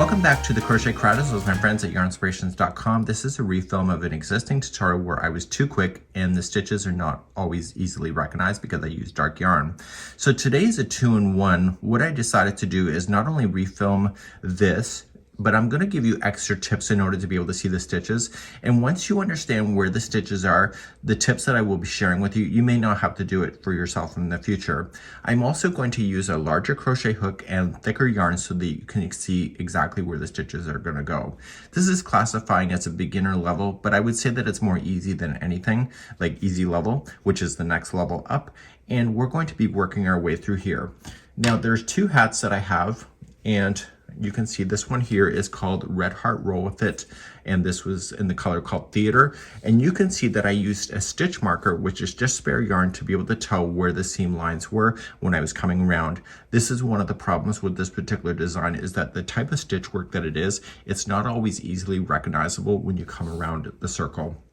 Welcome back to the Crochet Crowders with my friends at yarnspirations.com. This is a refilm of an existing tutorial where I was too quick and the stitches are not always easily recognized because I use dark yarn. So today is a 2-in-1. What I decided to do is not only refilm this, but I'm going to give you extra tips in order to be able to see the stitches. And once you understand where the stitches are, the tips that I will be sharing with you, you may not have to do it for yourself in the future. I'm also going to use a larger crochet hook and thicker yarn so that you can see exactly where the stitches are going to go. This is classifying as a beginner level, but I would say that it's more easy than anything, like easy level, which is the next level up. And we're going to be working our way through here. Now there's two hats that I have, and you can see this one here is called Red Heart Roll With It, and this was in the color called Theater. And you can see that I used a stitch marker, which is just spare yarn, to be able to tell where the seam lines were when I was coming around. This is one of the problems with this particular design, is that the type of stitch work that it is, it's not always easily recognizable when you come around the circle.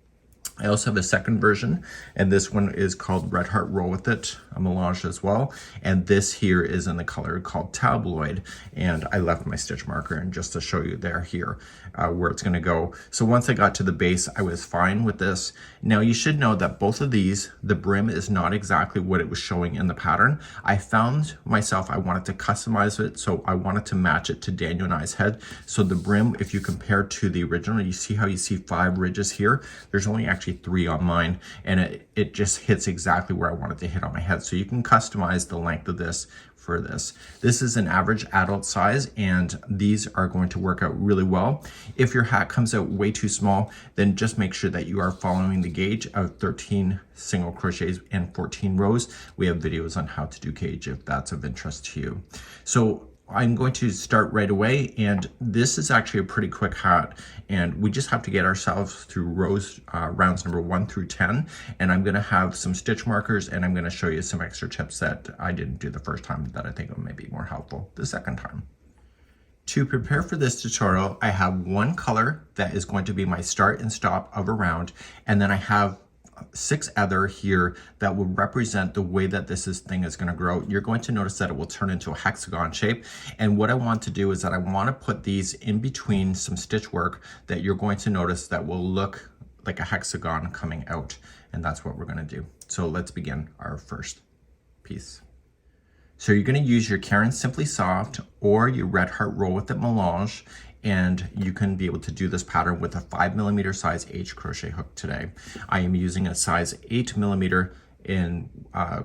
I also have a second version, and this one is called Red Heart Roll With It, a melange as well. And this here is in the color called Tabloid. And I left my stitch marker and just to show you there here where it's gonna go. So once I got to the base, I was fine with this. Now you should know that both of these, the brim is not exactly what it was showing in the pattern. I found myself, I wanted to customize it. So I wanted to match it to Daniel and I's head. So the brim, if you compare to the original, you see how you see 5 ridges here? There's only actually 3 on mine, and it just hits exactly where I wanted to hit on my head. So you can customize the length of this for this. This is an average adult size, and these are going to work out really well. If your hat comes out way too small, then just make sure that you are following the gauge of 13 single crochets and 14 rows. We have videos on how to do gauge if that's of interest to you. So I'm going to start right away, and this is actually a pretty quick hat, and we just have to get ourselves through rounds number 1 through 10, and I'm going to have some stitch markers, and I'm going to show you some extra tips that I didn't do the first time that I think may be more helpful the second time. To prepare for this tutorial, I have one color that is going to be my start and stop of a round, and then I have 6 other here that will represent the way that this thing is going to grow. You're going to notice that it will turn into a hexagon shape, and what I want to do is that I want to put these in between some stitch work that you're going to notice that will look like a hexagon coming out, and that's what we're going to do. So let's begin our first piece. So you're going to use your Caron Simply Soft or your Red Heart Roll With It melange, and you can be able to do this pattern with a 5mm size H crochet hook today. I am using a size 8mm in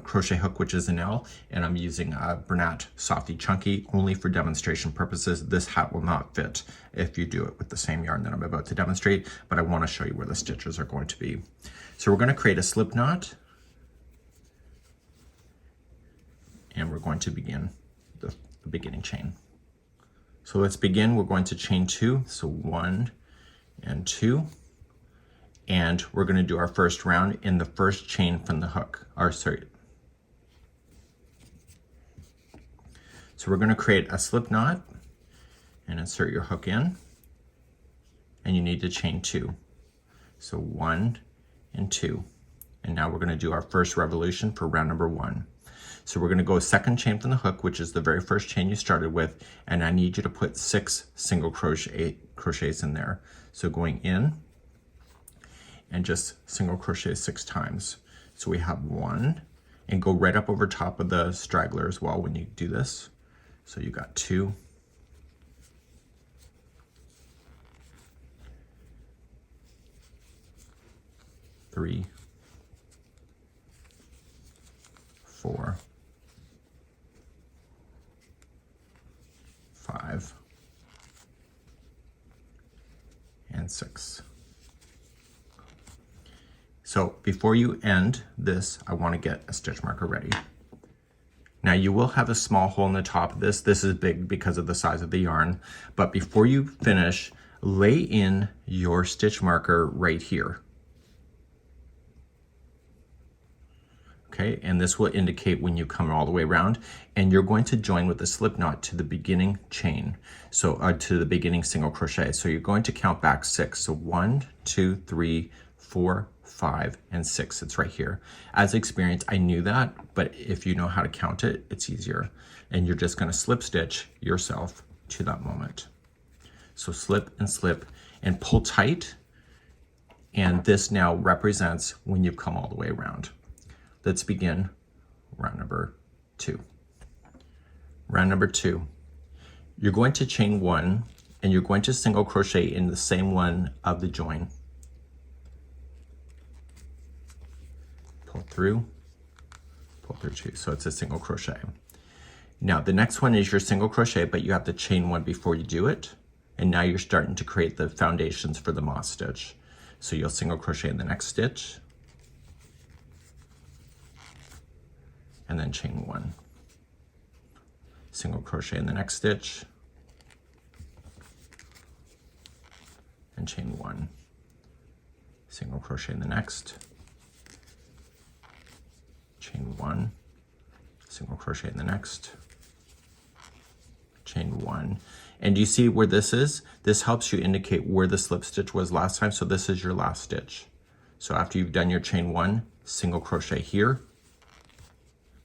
crochet hook, which is an L, and I'm using a Bernat Softy Chunky only for demonstration purposes. This hat will not fit if you do it with the same yarn that I'm about to demonstrate, but I want to show you where the stitches are going to be. So we're going to create a slip knot, and we're going to begin the beginning chain. So let's begin. We're going to chain 2, so 1 and 2, and we're going to do our first round in the first chain from the hook. So we're going to create a slip knot and insert your hook in, and you need to chain 2. So 1 and 2, and now we're going to do our first revolution for round number 1. So we're going to go second chain from the hook, which is the very first chain you started with, and I need you to put 6 single crochets in there. So going in and just single crochet 6 times. So we have 1, and go right up over top of the straggler as well when you do this. So you got 2, 3, 4, 5, and 6. So before you end this, I want to get a stitch marker ready. Now you will have a small hole in the top of this. This is big because of the size of the yarn, but before you finish, lay in your stitch marker right here. Okay, and this will indicate when you come all the way around, and you're going to join with a slip knot to the beginning chain, so to the beginning single crochet. So you're going to count back 6. So 1, 2, 3, 4, 5, and 6. It's right here. As experience, I knew that, but if you know how to count it, it's easier. And you're just going to slip stitch yourself to that moment. So slip and pull tight. And this now represents when you've come all the way around. Let's begin round number 2. Round number 2, you're going to chain 1 and you're going to single crochet in the same one of the join. Pull through 2, so it's a single crochet. Now the next one is your single crochet, but you have to chain 1 before you do it. And now you're starting to create the foundations for the moss stitch. So you'll single crochet in the next stitch, and then chain 1. Single crochet in the next stitch, and chain 1. Single crochet in the next, chain 1. Single crochet in the next, chain 1. And you see where this is? This helps you indicate where the slip stitch was last time. So this is your last stitch. So after you've done your chain 1, single crochet here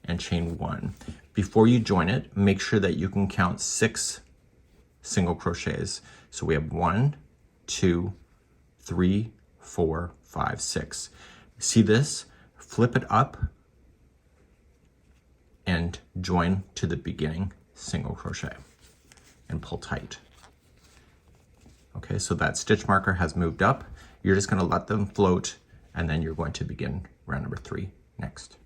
and chain 1. Before you join it, make sure that you can count 6 single crochets. So we have 1, 2, 3, 4, 5, 6. See this? Flip it up and join to the beginning single crochet and pull tight. Okay, so that stitch marker has moved up. You're just going to let them float, and then you're going to begin round number 3 next.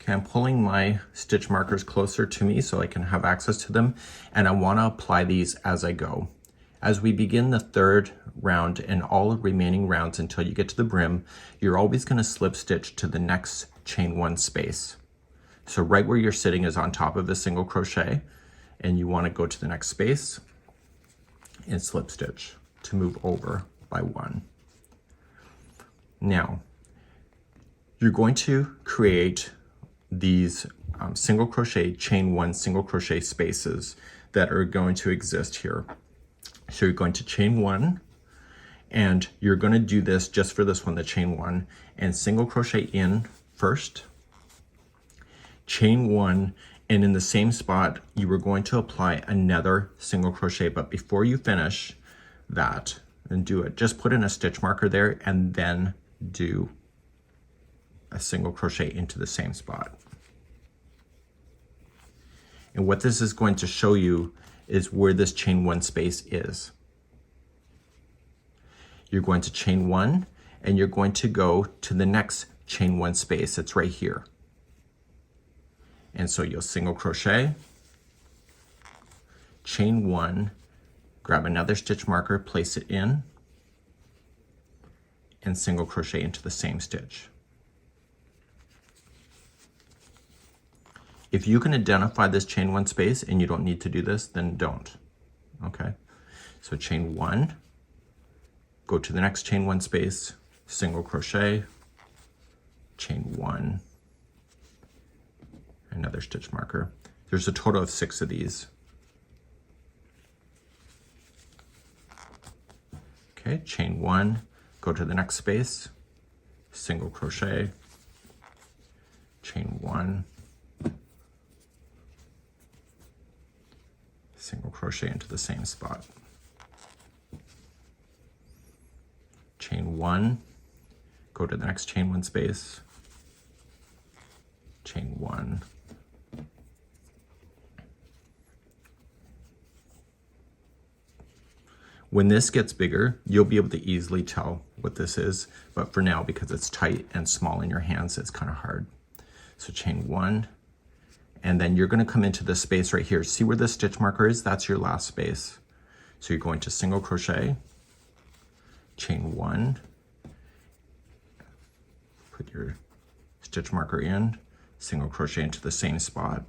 Okay, I'm pulling my stitch markers closer to me so I can have access to them, and I want to apply these as I go. As we begin the 3rd round and all remaining rounds until you get to the brim, you're always going to slip stitch to the next chain 1 space. So right where you're sitting is on top of a single crochet, and you want to go to the next space and slip stitch to move over by 1. Now, you're going to create these single crochet, chain 1 single crochet spaces that are going to exist here. So you're going to chain 1, and you're going to do this just for this one, the chain 1, and single crochet in first, chain 1, and in the same spot, you are going to apply another single crochet. But before you finish that and do it, just put in a stitch marker there and then do a single crochet into the same spot. And what this is going to show you is where this chain 1 space is. You're going to chain 1 and you're going to go to the next chain 1 space. It's right here. And so you'll single crochet, chain 1, grab another stitch marker, place it in, and single crochet into the same stitch. If you can identify this chain 1 space and you don't need to do this, then don't. Okay, so chain 1, go to the next chain 1 space, single crochet, chain 1, another stitch marker. There's a total of 6 of these. Okay, chain 1, go to the next space, single crochet, chain 1, single crochet into the same spot. Chain 1, go to the next chain 1 space, chain 1, when this gets bigger, you'll be able to easily tell what this is, but for now, because it's tight and small in your hands, it's kind of hard. So chain 1, and then you're going to come into this space right here. See where the stitch marker is? That's your last space. So you're going to single crochet, chain 1, put your stitch marker in, single crochet into the same spot.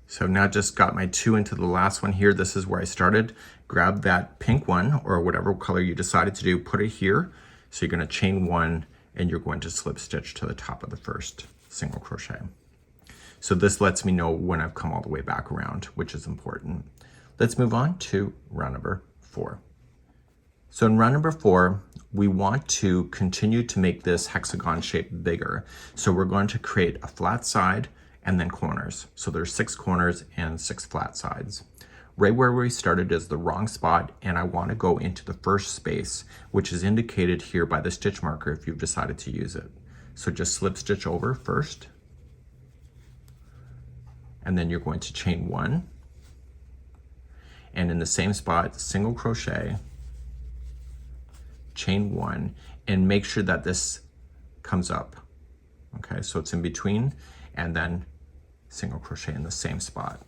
So I've now just got my 2 into the last one here. This is where I started. Grab that pink one or whatever color you decided to do, put it here. So you're going to chain 1 and you're going to slip stitch to the top of the first single crochet. So this lets me know when I've come all the way back around, which is important. Let's move on to round number 4. So in round number 4, we want to continue to make this hexagon shape bigger. So we're going to create a flat side and then corners. So there's 6 corners and 6 flat sides. Right where we started is the wrong spot, and I want to go into the first space, which is indicated here by the stitch marker if you've decided to use it. So just slip stitch over first, and then you're going to chain 1, and in the same spot, single crochet, chain 1, and make sure that this comes up. Okay, so it's in between, and then single crochet in the same spot.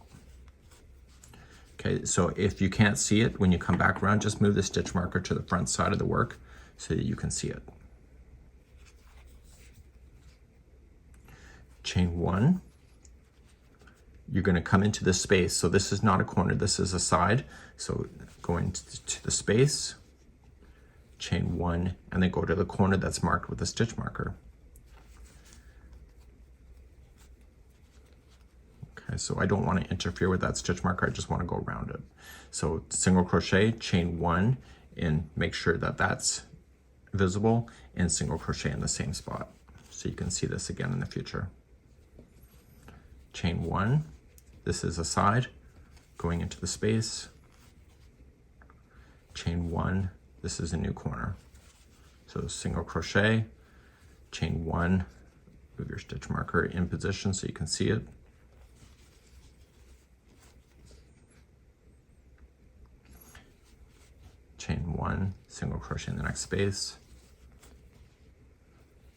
Okay, so if you can't see it, when you come back around, just move the stitch marker to the front side of the work so that you can see it. Chain 1. You're going to come into the space. So this is not a corner, this is a side. So go into the space, chain 1, and then go to the corner that's marked with a stitch marker. Okay, so I don't want to interfere with that stitch marker, I just want to go around it. So single crochet, chain 1, and make sure that that's visible, and single crochet in the same spot. So you can see this again in the future. Chain 1, this is a side, going into the space, chain 1, this is a new corner. So single crochet, chain 1, move your stitch marker in position so you can see it. Chain 1, single crochet in the next space,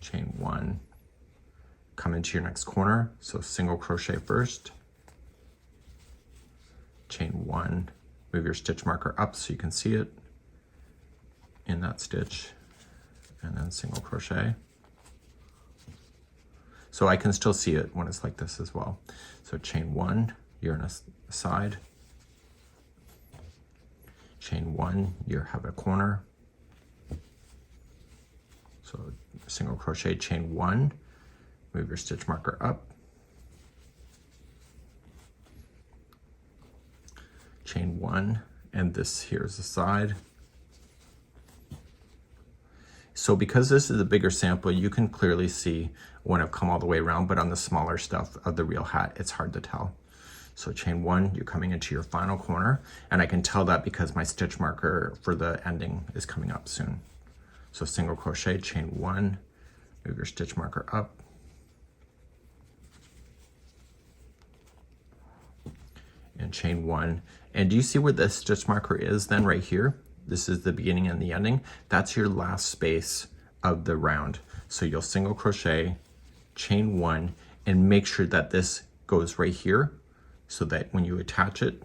chain 1, come into your next corner, so single crochet first, chain 1, move your stitch marker up so you can see it in that stitch, and then single crochet. So I can still see it when it's like this as well. So chain 1, you're in a side, chain 1, you have a corner. So single crochet, chain 1, move your stitch marker up, chain 1, and this here is the side. So because this is a bigger sample, you can clearly see when I've come all the way around, but on the smaller stuff of the real hat, it's hard to tell. So chain 1, you're coming into your final corner, and I can tell that because my stitch marker for the ending is coming up soon. So single crochet, chain 1, move your stitch marker up, and chain 1. And do you see where the stitch marker is then right here? This is the beginning and the ending. That's your last space of the round. So you'll single crochet, chain 1, and make sure that this goes right here so that when you attach it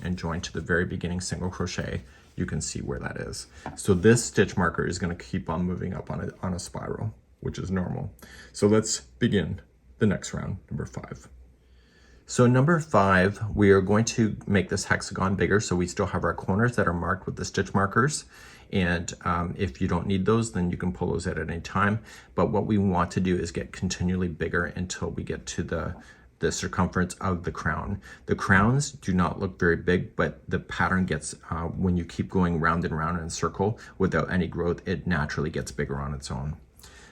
and join to the very beginning single crochet, you can see where that is. So this stitch marker is going to keep on moving up on a spiral, which is normal. So let's begin the next round, number 5. So number 5, we are going to make this hexagon bigger, so we still have our corners that are marked with the stitch markers. And if you don't need those, then you can pull those at any time. But what we want to do is get continually bigger until we get to the circumference of the crown. The crowns do not look very big, but the pattern gets, when you keep going round and round in a circle without any growth, it naturally gets bigger on its own.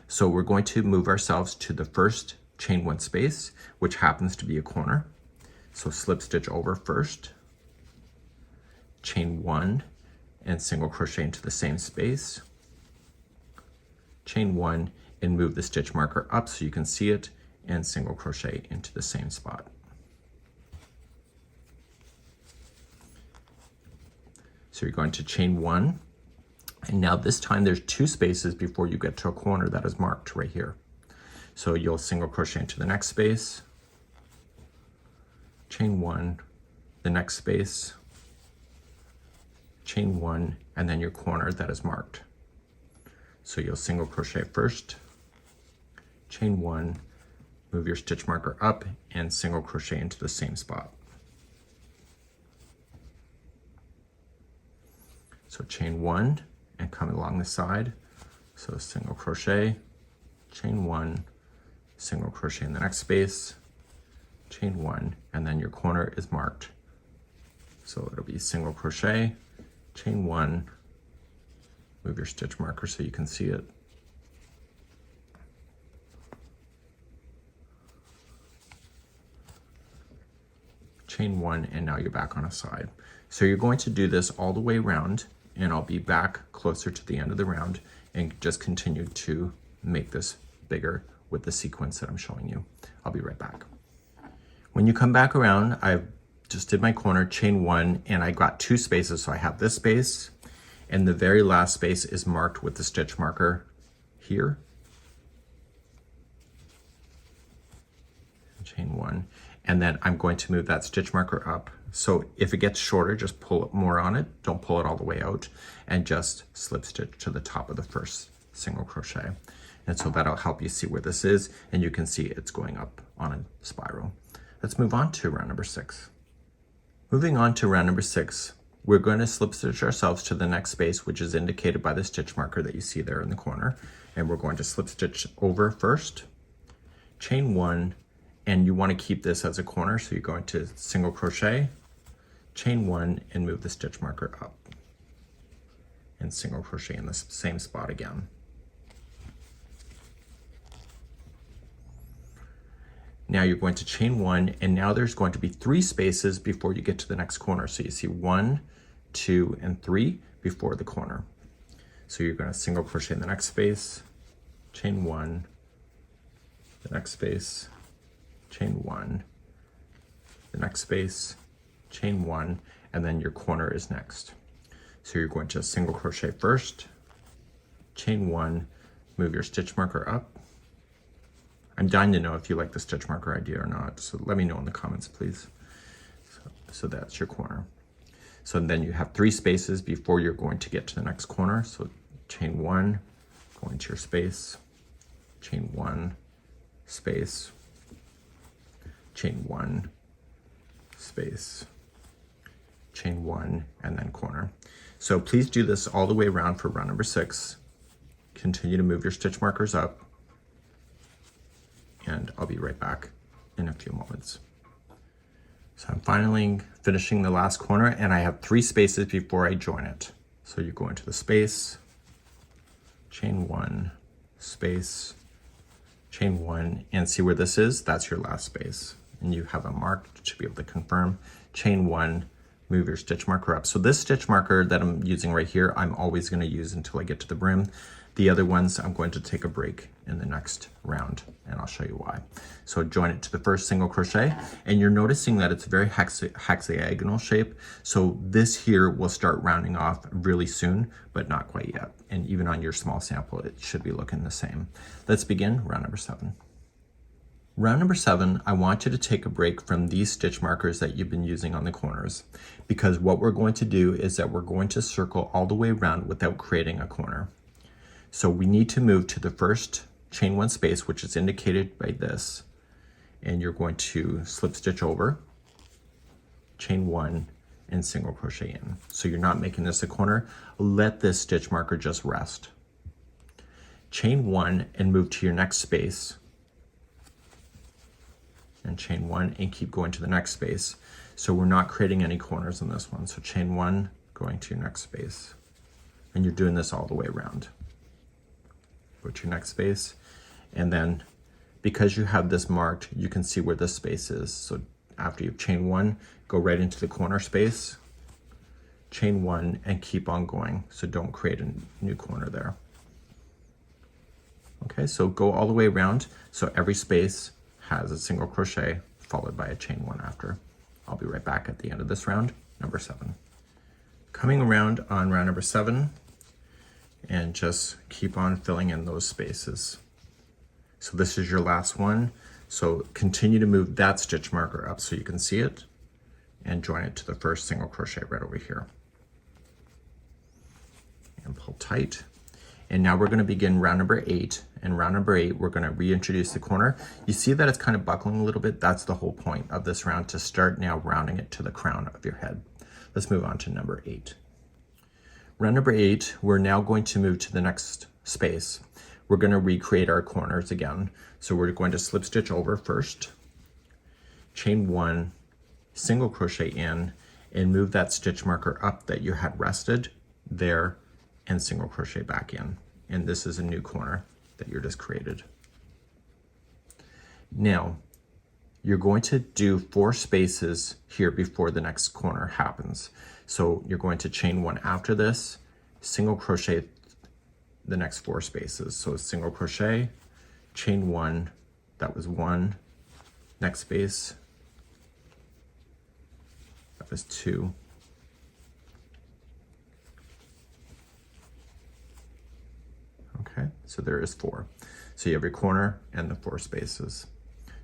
So we're going to move ourselves to the first chain 1 space, which happens to be a corner. So slip stitch over first, chain 1, and single crochet into the same space, chain 1, and move the stitch marker up so you can see it, and single crochet into the same spot. So you're going to chain 1, and now this time there's 2 spaces before you get to a corner that is marked right here. So you'll single crochet into the next space, chain 1, the next space, chain 1, and then your corner that is marked. So you'll single crochet first, chain 1, move your stitch marker up, and single crochet into the same spot. So chain 1 and come along the side. So single crochet, chain 1, single crochet in the next space, chain 1, and then your corner is marked. So it'll be single crochet, chain 1, move your stitch marker so you can see it, chain one, and now you're back on a side. So you're going to do this all the way around, and I'll be back closer to the end of the round and just continue to make this bigger with the sequence that I'm showing you. I'll be right back. When you come back around, I just did my corner, chain one, and I got 2 spaces. So I have this space, and the very last space is marked with the stitch marker here. Chain one, and then I'm going to move that stitch marker up. So if it gets shorter, just pull more on it. Don't pull it all the way out, and just slip stitch to the top of the first single crochet. And so that'll help you see where this is, and you can see it's going up on a spiral. Let's move on to round number 6. Moving on to round number 6, we're going to slip stitch ourselves to the next space, which is indicated by the stitch marker that you see there in the corner. And we're going to slip stitch over first, chain one, and you want to keep this as a corner. So you're going to single crochet, chain one, and move the stitch marker up, and single crochet in the same spot again. Now you're going to chain one, and now there's going to be 3 spaces before you get to the next corner. So you see 1, 2, and 3 before the corner. So you're going to single crochet in the next space, chain one, the next space, chain one, the next space, chain one, and then your corner is next. So you're going to single crochet first, chain one, move your stitch marker up. I'm dying to know if you like the stitch marker idea or not, so let me know in the comments, please. So that's your corner. So then you have 3 spaces before you're going to get to the next corner. So chain one, go into your space, chain one, space, chain one, space, chain one, and then corner. So please do this all the way around for round number 6. Continue to move your stitch markers up, and I'll be right back in a few moments. So I'm finally finishing the last corner, and I have 3 spaces before I join it. So you go into the space, chain one, space, chain one, and see where this is? That's your last space. And you have a mark to be able to confirm. Chain one, move your stitch marker up. So this stitch marker that I'm using right here, I'm always going to use until I get to the brim. The other ones, I'm going to take a break in the next round, and I'll show you why. So join it to the first single crochet, and you're noticing that it's a very hexagonal shape. So this here will start rounding off really soon, but not quite yet. And even on your small sample, it should be looking the same. Let's begin round number 7. Round number 7, I want you to take a break from these stitch markers that you've been using on the corners, because what we're going to do is that we're going to circle all the way around without creating a corner. So we need to move to the first chain one space, which is indicated by this, and you're going to slip stitch over, chain one, and single crochet in. So you're not making this a corner. Let this stitch marker just rest. Chain one and move to your next space, and chain one, and keep going to the next space. So we're not creating any corners in this one. So chain one, going to your next space, and you're doing this all the way around. Go to your next space, and then because you have this marked, you can see where this space is. So after you've chain one, go right into the corner space, chain one, and keep on going. So don't create a new corner there. Okay, so go all the way around. So every space has a single crochet followed by a chain one after. I'll be right back at the end of this round, number 7. Coming around on round number 7, and just keep on filling in those spaces. So this is your last one. So continue to move that stitch marker up so you can see it, and join it to the first single crochet right over here. And pull tight. And now we're going to begin round number 8. And round number 8, we're going to reintroduce the corner. You see that it's kind of buckling a little bit. That's the whole point of this round, to start now rounding it to the crown of your head. Let's move on to number 8. Round number 8, we're now going to move to the next space. We're going to recreate our corners again. So we're going to slip stitch over first, chain one, single crochet in, and move that stitch marker up that you had rested there, and single crochet back in. And this is a new corner that you just created. Now, you're going to do 4 spaces here before the next corner happens. So you're going to chain 1 after this, single crochet the next 4 spaces. So single crochet, chain 1, that was 1, next space, that was 2, okay, so there is 4. So you have your corner and the 4 spaces.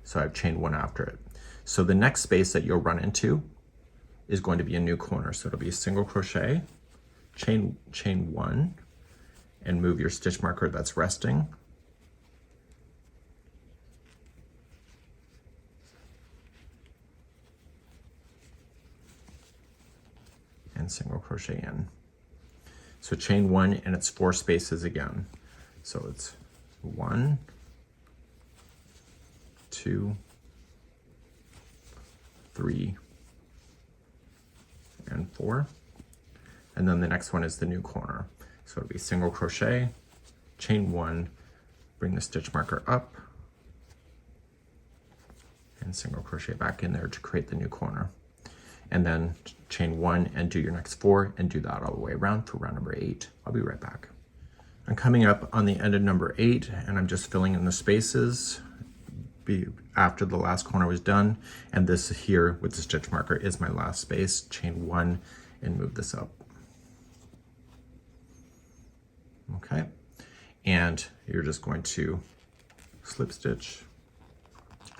So I've chained 1 after it. So the next space that you'll run into is going to be a new corner. So it'll be a single crochet, chain 1, and move your stitch marker that's resting. And single crochet in. So chain 1 and it's 4 spaces again. So it's 1, 2, 3, and 4. And then the next one is the new corner. So it'll be single crochet, chain 1, bring the stitch marker up, and single crochet back in there to create the new corner. And then chain 1 and do your next 4 and do that all the way around for round number 8. I'll be right back. I'm coming up on the end of number 8 and I'm just filling in the spaces after the last corner was done. And this here with the stitch marker is my last space. Chain 1 and move this up. Okay, and you're just going to slip stitch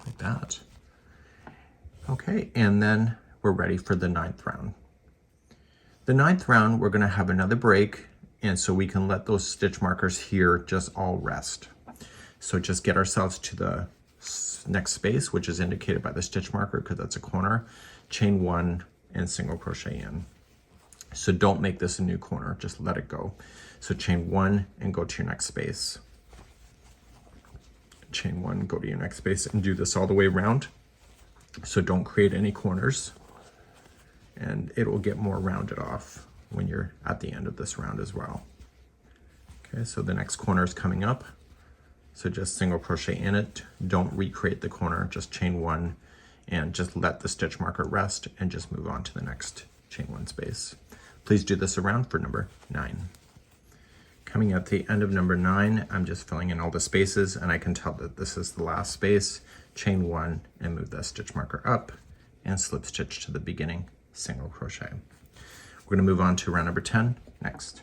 like that. Okay, and then we're ready for the 9th round. The 9th round, we're gonna have another break, and so we can let those stitch markers here just all rest. So just get ourselves to the next space, which is indicated by the stitch marker because that's a corner, chain 1 and single crochet in. So don't make this a new corner, just let it go. So chain 1 and go to your next space. Chain 1, go to your next space and do this all the way around. So don't create any corners and it will get more rounded off when you're at the end of this round as well. Okay, so the next corner is coming up. So just single crochet in it. Don't recreate the corner, just chain 1 and just let the stitch marker rest and just move on to the next chain 1 space. Please do this around for number 9. Coming at the end of number 9, I'm just filling in all the spaces and I can tell that this is the last space. Chain 1 and move that stitch marker up and slip stitch to the beginning, single crochet. We're gonna move on to round number 10 next.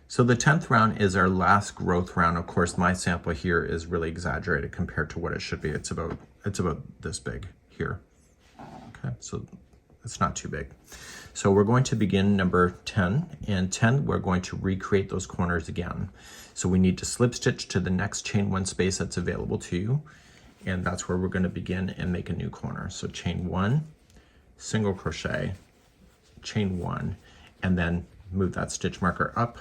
So the 10th round is our last growth round. Of course, my sample here is really exaggerated compared to what it should be. It's about this big here. Okay, so it's not too big. So we're going to begin number 10, and 10, we're going to recreate those corners again. So we need to slip stitch to the next chain 1 space that's available to you, and that's where we're going to begin and make a new corner. So chain 1, single crochet, chain 1, and then move that stitch marker up,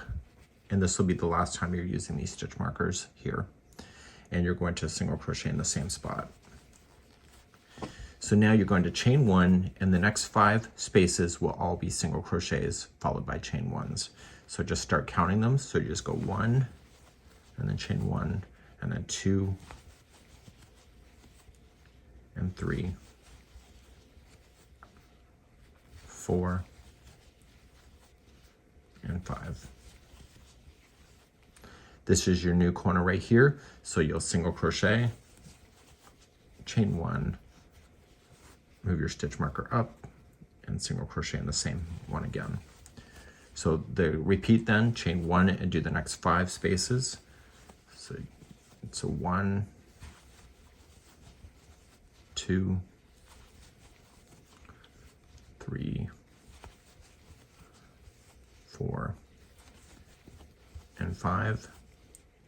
and this will be the last time you're using these stitch markers here. And you're going to single crochet in the same spot. So now you're going to chain 1, and the next 5 spaces will all be single crochets followed by chain 1s. So just start counting them. So you just go 1, and then chain 1, and then 2, and 3, 4, and 5. This is your new corner right here. So you'll single crochet, chain 1, move your stitch marker up, and single crochet in the same one again. So repeat then, chain 1 and do the next 5 spaces. So it's a 1, 2, 3, 4, and 5.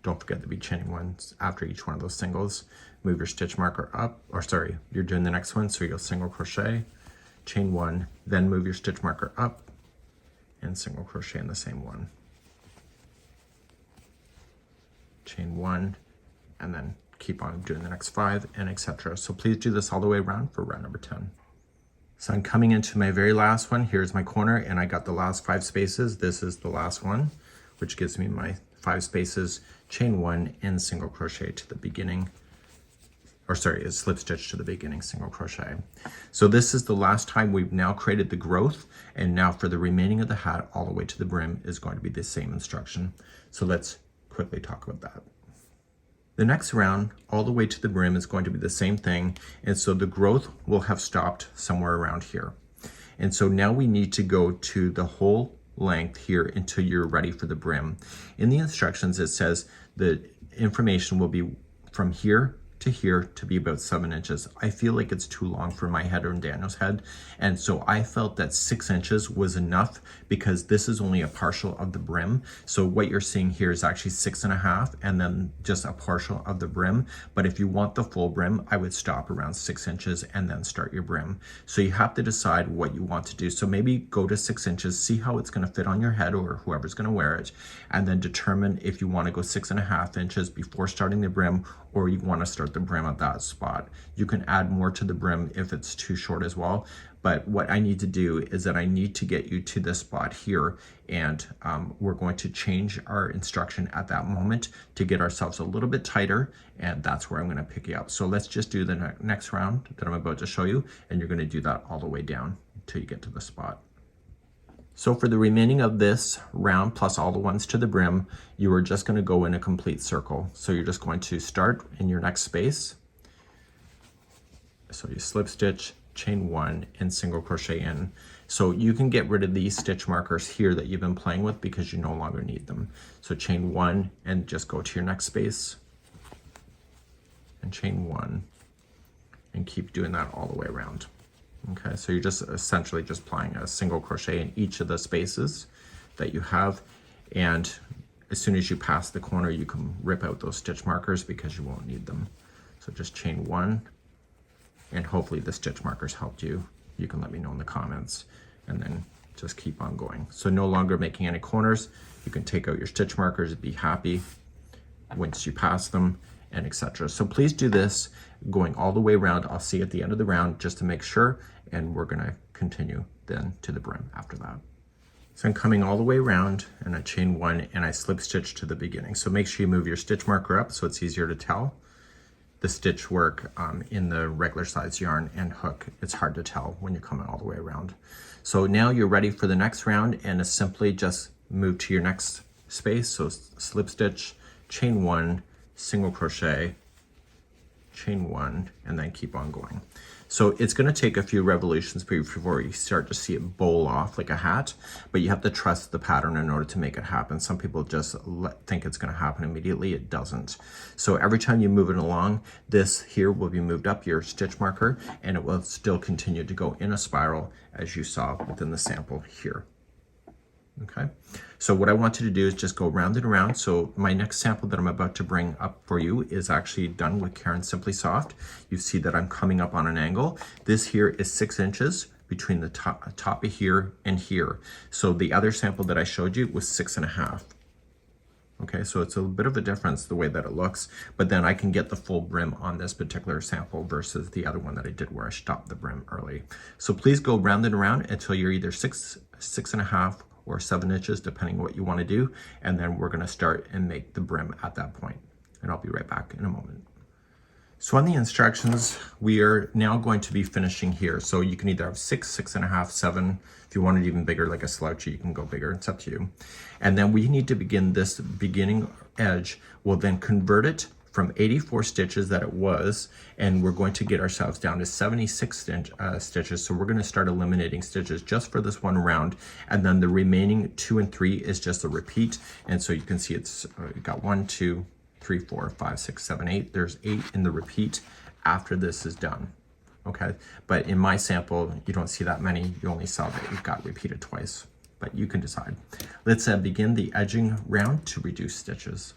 Don't forget to be chaining 1 after each one of those singles. Move your stitch marker up, or sorry, you're doing the next one, so you'll single crochet, chain 1, then move your stitch marker up, and single crochet in the same one. Chain 1, and then keep on doing the next 5, and etc. So please do this all the way around for round number 10. So I'm coming into my very last one. Here's my corner, and I got the last 5 spaces. This is the last one, which gives me my 5 spaces, chain 1, and single crochet to the beginning or sorry, a slip stitch to the beginning single crochet. So this is the last time. We've now created the growth, and now for the remaining of the hat all the way to the brim is going to be the same instruction. So let's quickly talk about that. The next round all the way to the brim is going to be the same thing, and so the growth will have stopped somewhere around here. And so now we need to go to the whole length here until you're ready for the brim. In the instructions it says the information will be from here to here to be about 7 inches. I feel like it's too long for my head and Daniel's head, and so I felt that 6 inches was enough because this is only a partial of the brim. So what you're seeing here is actually 6.5 and then just a partial of the brim. But if you want the full brim, I would stop around 6 inches and then start your brim. So you have to decide what you want to do. So maybe go to 6 inches, see how it's going to fit on your head or whoever's going to wear it, and then determine if you want to go 6.5 inches before starting the brim, or you want to start the brim at that spot. You can add more to the brim if it's too short as well. But what I need to do is that I need to get you to this spot here, and we're going to change our instruction at that moment to get ourselves a little bit tighter, and that's where I'm going to pick you up. So let's just do the next round that I'm about to show you, and you're going to do that all the way down until you get to the spot. So for the remaining of this round, plus all the ones to the brim, you are just going to go in a complete circle. So you're just going to start in your next space. So you slip stitch, chain 1, and single crochet in. So you can get rid of these stitch markers here that you've been playing with because you no longer need them. So chain 1 and just go to your next space, and chain 1, and keep doing that all the way around. Okay, so you're just essentially just applying a single crochet in each of the spaces that you have, and as soon as you pass the corner you can rip out those stitch markers because you won't need them. So just chain 1, and hopefully the stitch markers helped you. You can let me know in the comments, and then just keep on going. So no longer making any corners. You can take out your stitch markers and be happy once you pass them, and etc. So please do this going all the way around. I'll see you at the end of the round just to make sure, and we're going to continue then to the brim after that. So I'm coming all the way around, and I chain 1 and I slip stitch to the beginning. So make sure you move your stitch marker up so it's easier to tell. The stitch work in the regular size yarn and hook, it's hard to tell when you're coming all the way around. So now you're ready for the next round, and it's simply just move to your next space. So slip stitch, chain 1, single crochet, chain 1, and then keep on going. So it's going to take a few revolutions before you start to see it bowl off like a hat, but you have to trust the pattern in order to make it happen. Some people just think it's going to happen immediately. It doesn't. So every time you move it along, this here will be moved up your stitch marker, and it will still continue to go in a spiral as you saw within the sample here. Okay, so what I want you to do is just go round and around. So my next sample that I'm about to bring up for you is actually done with Karen Simply Soft. You see that I'm coming up on an angle. This here is 6 inches between the top of here and here. So the other sample that I showed you was 6.5. Okay, so it's a bit of a difference the way that it looks, but then I can get the full brim on this particular sample versus the other one that I did where I stopped the brim early. So please go round and around until you're either 6.5 or 7 inches, depending on what you want to do, and then we're going to start and make the brim at that point, and I'll be right back in a moment. So on the instructions, we are now going to be finishing here. So you can either have 6, 6.5, 7. If you want it even bigger, like a slouchy, you can go bigger. It's up to you. And then we need to begin this beginning edge. We'll then convert it from 84 stitches that it was, and we're going to get ourselves down to 76 stitches. So we're going to start eliminating stitches just for this one round, and then the remaining 2 and 3 is just a repeat. And so you can see it's got 1, 2, 3, 4, 5, 6, 7, 8. There's 8 in the repeat after this is done. Okay, but in my sample you don't see that many. You only saw that it got repeated twice, but you can decide. Let's begin the edging round to reduce stitches.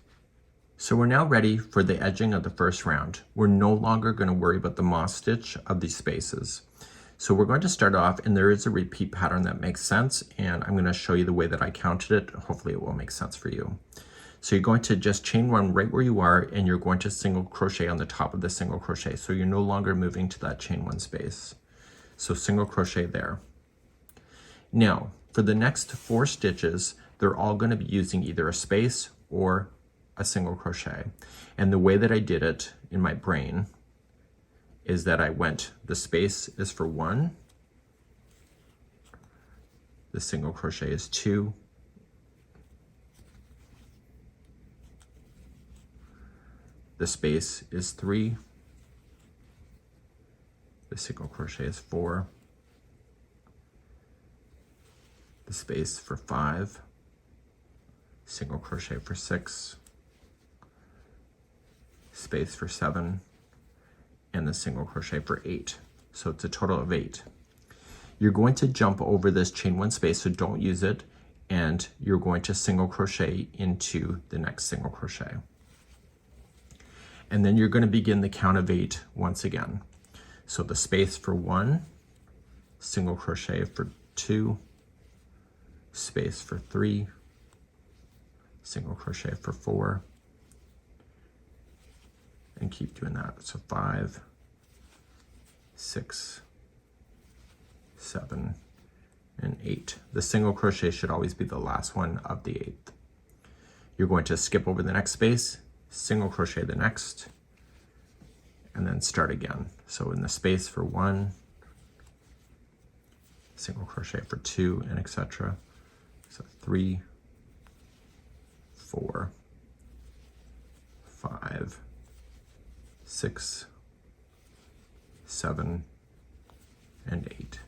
So we're now ready for the edging of the first round. We're no longer going to worry about the moss stitch of these spaces. So we're going to start off, and there is a repeat pattern that makes sense, and I'm going to show you the way that I counted it. Hopefully it will make sense for you. So you're going to just chain 1 right where you are, and you're going to single crochet on the top of the single crochet. So you're no longer moving to that chain 1 space. So single crochet there. Now for the next 4 stitches, they're all going to be using either a space or a single crochet. And the way that I did it in my brain is that the space is for 1, the single crochet is 2, the space is 3, the single crochet is 4, the space for 5, single crochet for 6, space for 7, and the single crochet for 8. So it's a total of 8. You're going to jump over this chain 1 space, so don't use it, and you're going to single crochet into the next single crochet. And then you're going to begin the count of 8 once again. So the space for 1, single crochet for 2, space for 3, single crochet for 4, and keep doing that. So 5, 6, 7, and 8. The single crochet should always be the last one of the 8th. You're going to skip over the next space, single crochet the next, and then start again. So in the space for 1, single crochet for 2, and etc. So 3, 4, 5, 6, 7, and 8.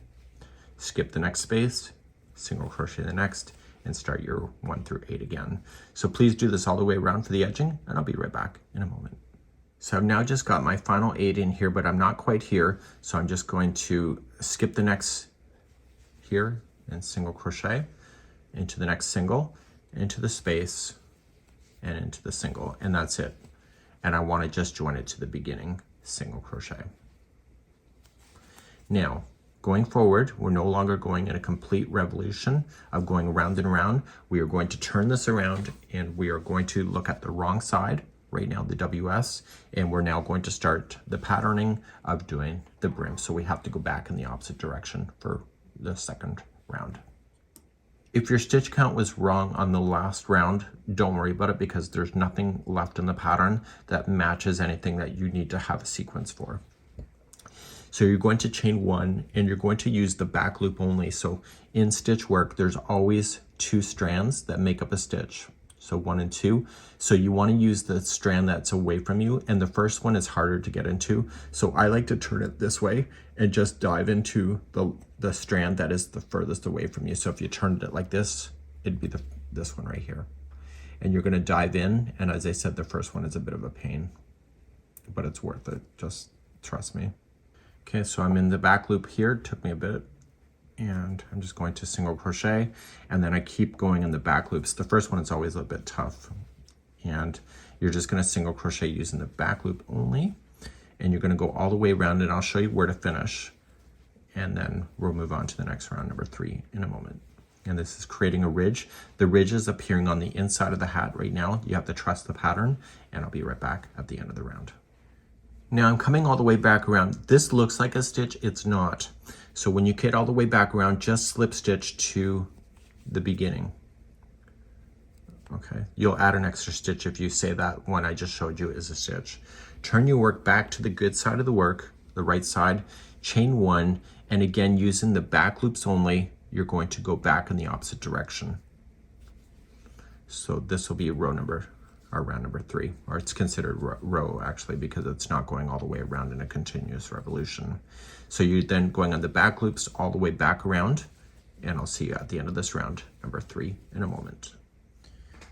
Skip the next space, single crochet the next, and start your 1 through 8 again. So please do this all the way around for the edging, and I'll be right back in a moment. So I've now just got my final 8 in here, but I'm not quite here, so I'm just going to skip the next here and single crochet into the next single, into the space, and into the single, and that's it. And I want to just join it to the beginning single crochet. Now, going forward, we're no longer going in a complete revolution of going round and round. We are going to turn this around, and we are going to look at the wrong side, right now the WS, and we're now going to start the patterning of doing the brim. So we have to go back in the opposite direction for the second round. If your stitch count was wrong on the last round, don't worry about it, because there's nothing left in the pattern that matches anything that you need to have a sequence for. So you're going to chain 1, and you're going to use the back loop only. So in stitch work, there's always 2 strands that make up a stitch. So 1 and 2. So you want to use the strand that's away from you, and the first one is harder to get into. So I like to turn it this way and just dive into the strand that is the furthest away from you. So if you turned it like this, it'd be this one right here. And you're going to dive in, and as I said, the first one is a bit of a pain, but it's worth it. Just trust me. Okay, so I'm in the back loop here. It took me a bit, and I'm just going to single crochet, and then I keep going in the back loops. The first one is always a bit tough, and you're just going to single crochet using the back loop only, and you're going to go all the way around, and I'll show you where to finish, and then we'll move on to the next round, number 3, in a moment. And this is creating a ridge. The ridge is appearing on the inside of the hat right now. You have to trust the pattern, and I'll be right back at the end of the round. Now I'm coming all the way back around. This looks like a stitch, it's not. So when you get all the way back around, just slip stitch to the beginning. Okay, you'll add an extra stitch if you say that one I just showed you is a stitch. Turn your work back to the good side of the work, the right side, chain 1, and again, using the back loops only, you're going to go back in the opposite direction. So this will be round number 3, or it's considered row actually, because it's not going all the way around in a continuous revolution. So you're then going on the back loops all the way back around, and I'll see you at the end of this round, number 3, in a moment.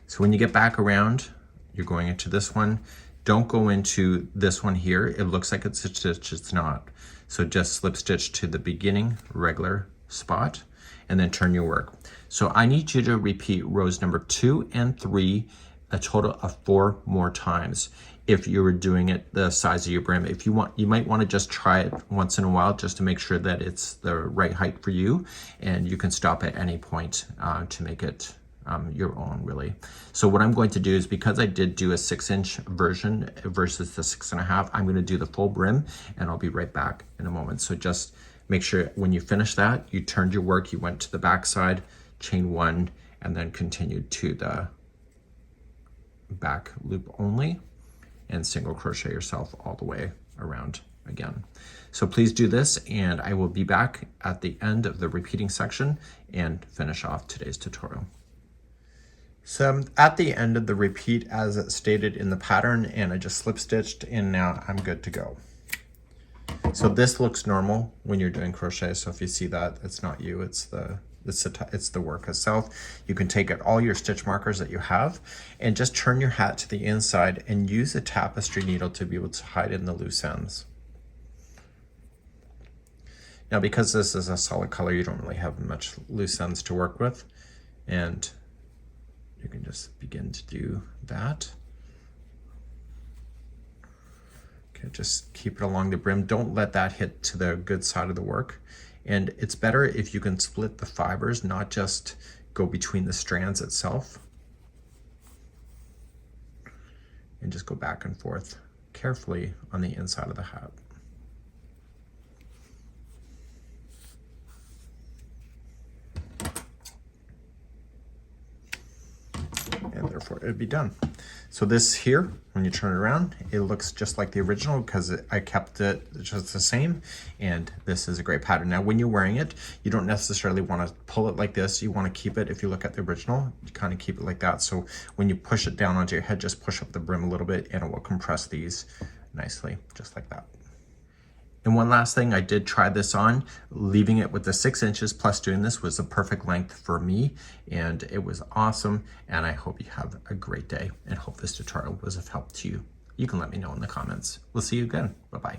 So when you get back around, you're going into this one. Don't go into this one here. It looks like it's a stitch, it's not. So just slip stitch to the beginning, regular spot, and then turn your work. So I need you to repeat rows number 2 and 3 a total of 4 more times. If you were doing it the size of your brim, if you want, you might want to just try it once in a while just to make sure that it's the right height for you, and you can stop at any point to make it your own, really. So what I'm going to do is, because I did do a 6-inch version versus the 6.5, I'm going to do the full brim, and I'll be right back in a moment. So just make sure when you finish that, you turned your work, you went to the back side, chain 1, and then continued to the back loop only, and single crochet yourself all the way around again. So please do this, and I will be back at the end of the repeating section and finish off today's tutorial. So I'm at the end of the repeat as it stated in the pattern, and I just slip stitched, and now I'm good to go. So this looks normal when you're doing crochet. So if you see that, it's not you, it's the work itself. You can take out all your stitch markers that you have and just turn your hat to the inside and use a tapestry needle to be able to hide in the loose ends. Now, because this is a solid color, you don't really have much loose ends to work with, and you can just begin to do that. Okay, just keep it along the brim. Don't let that hit to the good side of the work. And it's better if you can split the fibers, not just go between the strands itself. And just go back and forth carefully on the inside of the hat. And therefore it would be done. So this here, when you turn it around, it looks just like the original because I kept it just the same, and this is a great pattern. Now when you're wearing it, you don't necessarily want to pull it like this. You want to keep it, if you look at the original, you kind of keep it like that. So when you push it down onto your head, just push up the brim a little bit and it will compress these nicely, just like that. And one last thing, I did try this on. Leaving it with the 6 inches plus doing this was the perfect length for me, and it was awesome. And I hope you have a great day and hope this tutorial was of help to you. You can let me know in the comments. We'll see you again. Bye-bye.